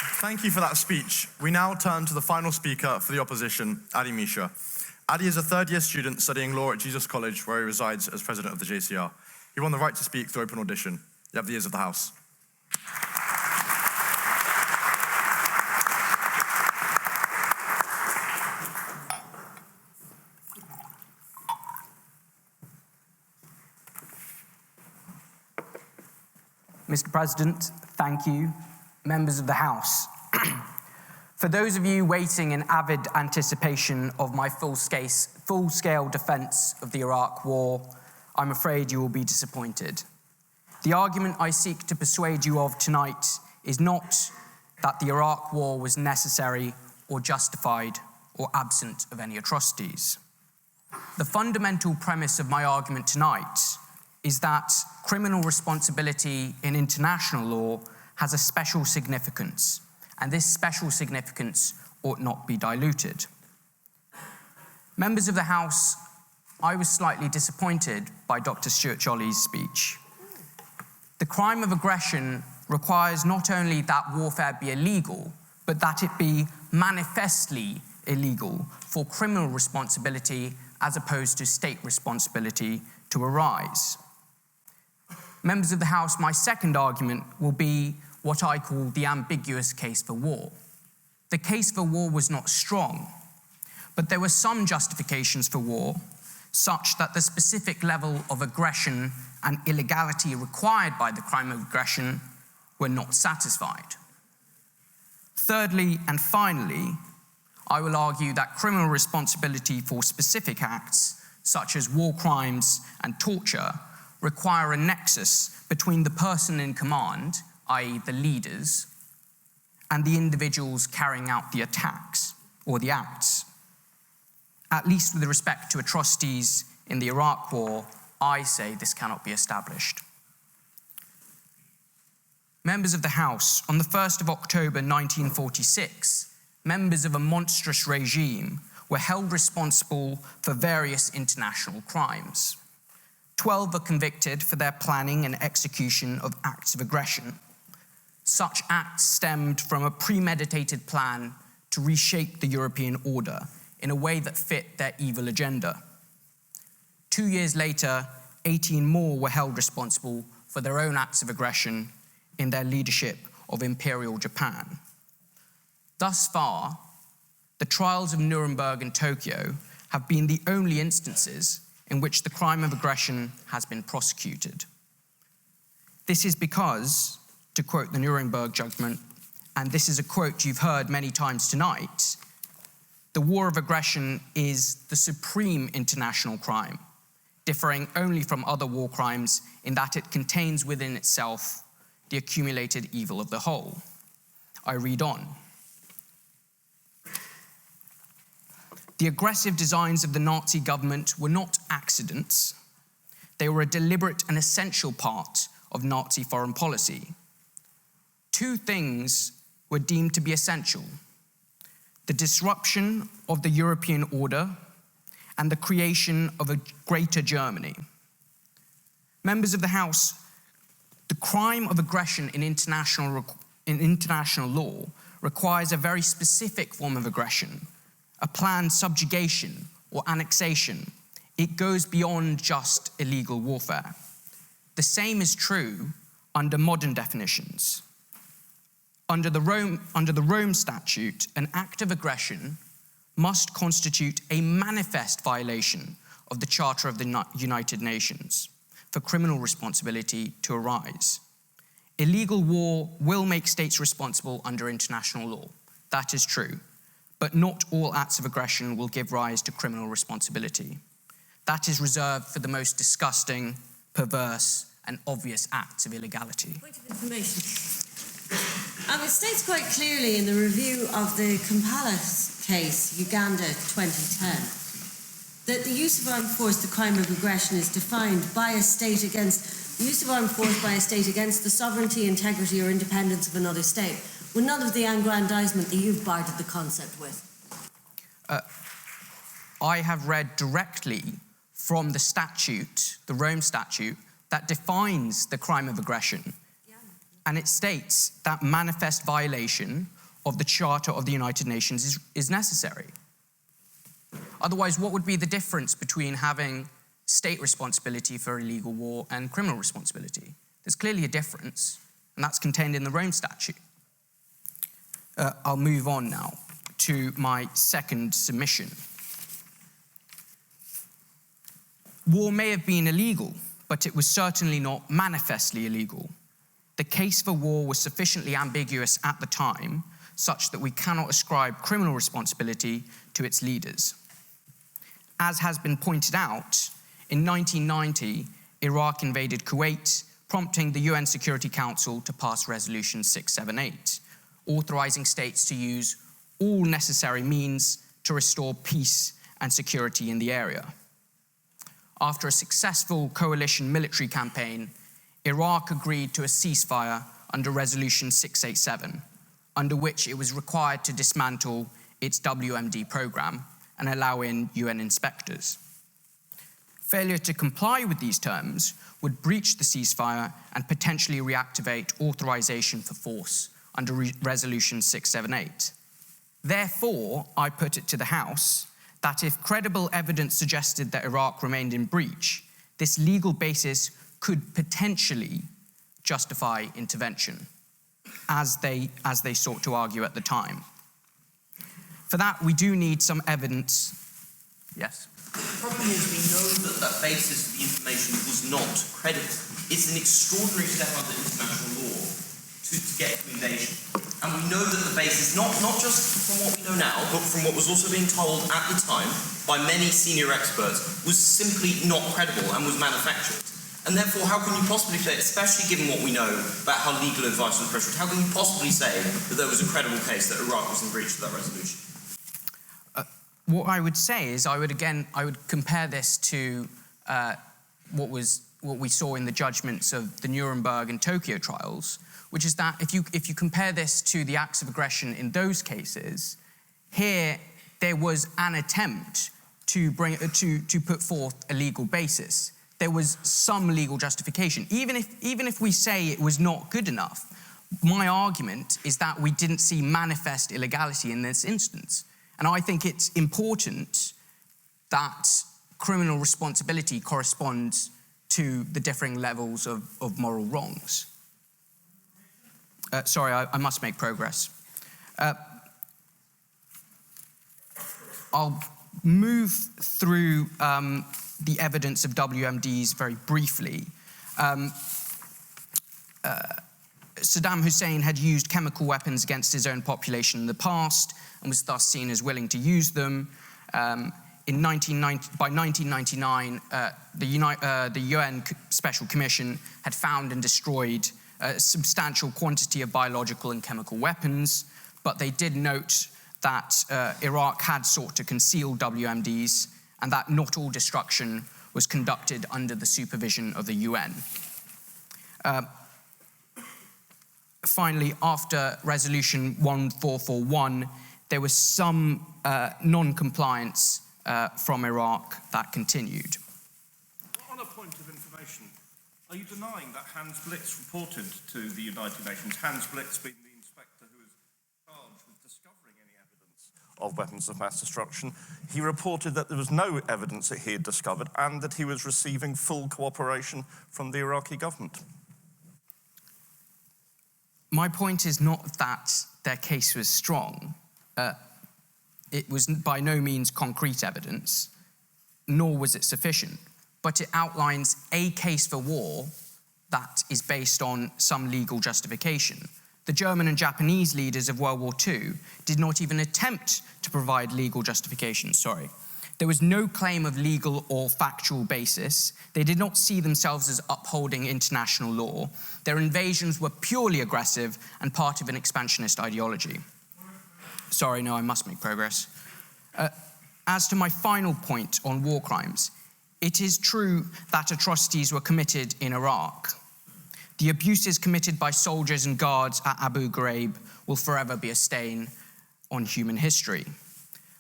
Thank you for that speech. We now turn to the final speaker for the opposition, Aditya Mishra. Adi is a third-year student studying law at Jesus College, where he resides as president of the JCR. He won the right to speak through open audition. You have the ears of the House. Mr. President, thank you. Members of the House. For those of you waiting in avid anticipation of my full-scale defense of the Iraq War, I'm afraid you will be disappointed. The argument I seek to persuade you of tonight is not that the Iraq War was necessary or justified or absent of any atrocities. The fundamental premise of my argument tonight is that criminal responsibility in international law has a special significance, and this special significance ought not be diluted. Members of the House, I was slightly disappointed by Dr. Stuart Jolly's speech. The crime of aggression requires not only that warfare be illegal, but that it be manifestly illegal for criminal responsibility as opposed to state responsibility to arise. Members of the House, my second argument will be what I call the ambiguous case for war. The case for war was not strong, but there were some justifications for war, such that the specific level of aggression and illegality required by the crime of aggression were not satisfied. Thirdly and finally, I will argue that criminal responsibility for specific acts, such as war crimes and torture, require a nexus between the person in command, i.e. the leaders, and the individuals carrying out the attacks or the acts. At least with respect to atrocities in the Iraq War, I say this cannot be established. Members of the House, on the 1st of October 1946, members of a monstrous regime were held responsible for various international crimes. 12 were convicted for their planning and execution of acts of aggression. Such acts stemmed from a premeditated plan to reshape the European order in a way that fit their evil agenda. 2 years later, 18 more were held responsible for their own acts of aggression in their leadership of Imperial Japan. Thus far, the trials of Nuremberg and Tokyo have been the only instances in which the crime of aggression has been prosecuted. This is because, to quote the Nuremberg judgment, and this is a quote you've heard many times tonight, the war of aggression is the supreme international crime, differing only from other war crimes in that it contains within itself the accumulated evil of the whole. I read on. The aggressive designs of the Nazi government were not accidents. They were a deliberate and essential part of Nazi foreign policy. Two things were deemed to be essential: the disruption of the European order and the creation of a greater Germany. Members of the House, the crime of aggression in international law requires a very specific form of aggression, a planned subjugation or annexation. It goes beyond just illegal warfare. The same is true under modern definitions. Under the Rome Statute, an act of aggression must constitute a manifest violation of the Charter of the United Nations for criminal responsibility to arise. Illegal war will make states responsible under international law. That is true. But not all acts of aggression will give rise to criminal responsibility. That is reserved for the most disgusting, perverse, and obvious acts of illegality. Point of information. It states quite clearly in the review of the Kampala case, Uganda 2010, that the use of armed force, the crime of aggression, is defined by a state against the use of armed force by a state against the sovereignty, integrity, or independence of another state, with none of the aggrandizement that you've bartered the concept with. I have read directly from the statute, the Rome Statute, that defines the crime of aggression. And it states that manifest violation of the Charter of the United Nations is necessary. Otherwise, what would be the difference between having state responsibility for illegal war and criminal responsibility? There's clearly a difference, and that's contained in the Rome Statute. I'll move on now to my second submission. War may have been illegal, but it was certainly not manifestly illegal. The case for war was sufficiently ambiguous at the time, such that we cannot ascribe criminal responsibility to its leaders. As has been pointed out, in 1990, Iraq invaded Kuwait, prompting the UN Security Council to pass Resolution 678, authorizing states to use all necessary means to restore peace and security in the area. After a successful coalition military campaign, Iraq agreed to a ceasefire under Resolution 687, under which it was required to dismantle its WMD program and allow in UN inspectors. Failure to comply with these terms would breach the ceasefire and potentially reactivate authorization for force under Resolution 678. Therefore, I put it to the House that if credible evidence suggested that Iraq remained in breach, this legal basis could potentially justify intervention, as they sought to argue at the time. For that, we do need some evidence. Yes? The problem is we know that that basis of the information was not credible. It's an extraordinary step under international law to get to invasion. And we know that the basis, not just from what we know now, but from what was also being told at the time by many senior experts, was simply not credible and was manufactured. And therefore, how can you possibly say, especially given what we know about how legal advice was pressured, how can you possibly say that there was a credible case that Iraq was in breach of that resolution? What I would say is I would compare this to what we saw in the judgments of the Nuremberg and Tokyo trials, which is that if you compare this to the acts of aggression in those cases, here there was an attempt to put forth a legal basis. There was some legal justification. Even if we say it was not good enough, my argument is that we didn't see manifest illegality in this instance. And I think it's important that criminal responsibility corresponds to the differing levels of moral wrongs. Sorry, I must make progress. I'll move through the evidence of WMDs very briefly. Saddam Hussein had used chemical weapons against his own population in the past and was thus seen as willing to use them. By 1999, the UN Special Commission had found and destroyed a substantial quantity of biological and chemical weapons, but they did note that Iraq had sought to conceal WMDs and that not all destruction was conducted under the supervision of the UN. Finally, after Resolution 1441, there was some non-compliance from Iraq that continued. On a point of information, are you denying that Hans Blitz reported to the United Nations, Hans Blitz being the inspector who was charged with discovering any evidence of weapons of mass destruction? He reported that there was no evidence that he had discovered and that he was receiving full cooperation from the Iraqi government. My point is not that their case was strong. It was by no means concrete evidence, nor was it sufficient, but it outlines a case for war that is based on some legal justification. The German and Japanese leaders of World War II did not even attempt to provide legal justification, There was no claim of legal or factual basis. They did not see themselves as upholding international law. Their invasions were purely aggressive and part of an expansionist ideology. I must make progress. As to my final point on war crimes, it is true that atrocities were committed in Iraq. The abuses committed by soldiers and guards at Abu Ghraib will forever be a stain on human history.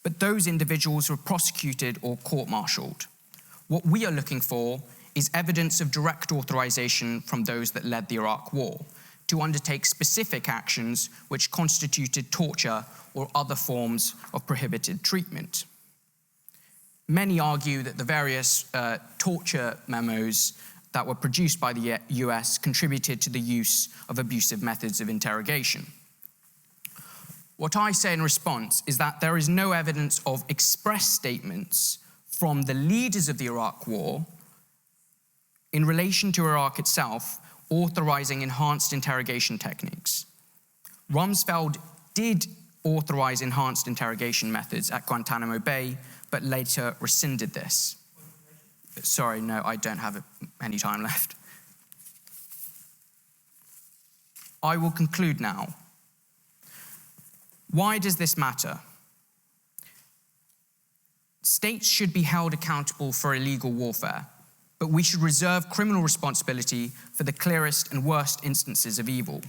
But those individuals were prosecuted or court-martialed. What we are looking for is evidence of direct authorization from those that led the Iraq War to undertake specific actions which constituted torture or other forms of prohibited treatment. Many argue that the various torture memos that were produced by the US contributed to the use of abusive methods of interrogation. What I say in response is that there is no evidence of express statements from the leaders of the Iraq War in relation to Iraq itself authorizing enhanced interrogation techniques. Rumsfeld did authorize enhanced interrogation methods at Guantanamo Bay, but later rescinded this. Sorry, no, I don't have any time left. I will conclude now. Why does this matter? States should be held accountable for illegal warfare, but we should reserve criminal responsibility for the clearest and worst instances of evil.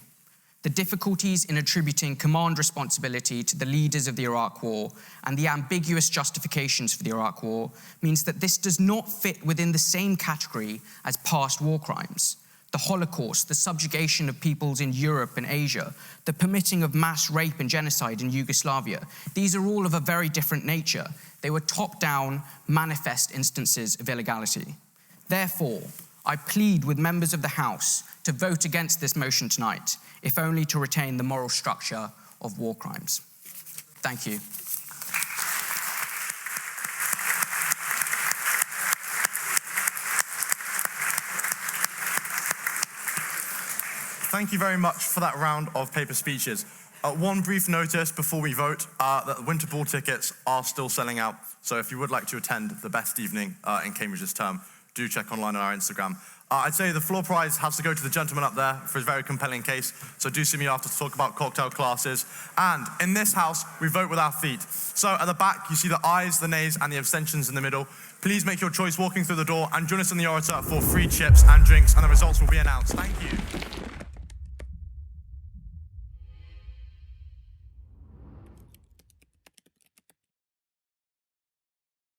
The difficulties in attributing command responsibility to the leaders of the Iraq War and the ambiguous justifications for the Iraq War means that this does not fit within the same category as past war crimes. The Holocaust, the subjugation of peoples in Europe and Asia, the permitting of mass rape and genocide in Yugoslavia, these are all of a very different nature. They were top-down, manifest instances of illegality. Therefore, I plead with members of the House to vote against this motion tonight, if only to retain the moral structure of war crimes. Thank you. Thank you very much for that round of paper speeches. One brief notice before we vote, that the Winter Ball tickets are still selling out. So if you would like to attend the best evening in Cambridge this term, do check online on our Instagram. I'd say the floor prize has to go to the gentleman up there for his very compelling case. So do see me after to talk about cocktail classes. And in this house, we vote with our feet. So at the back, you see the ayes, the nays, and the abstentions in the middle. Please make your choice walking through the door and join us in the orator for free chips and drinks, and the results will be announced. Thank you.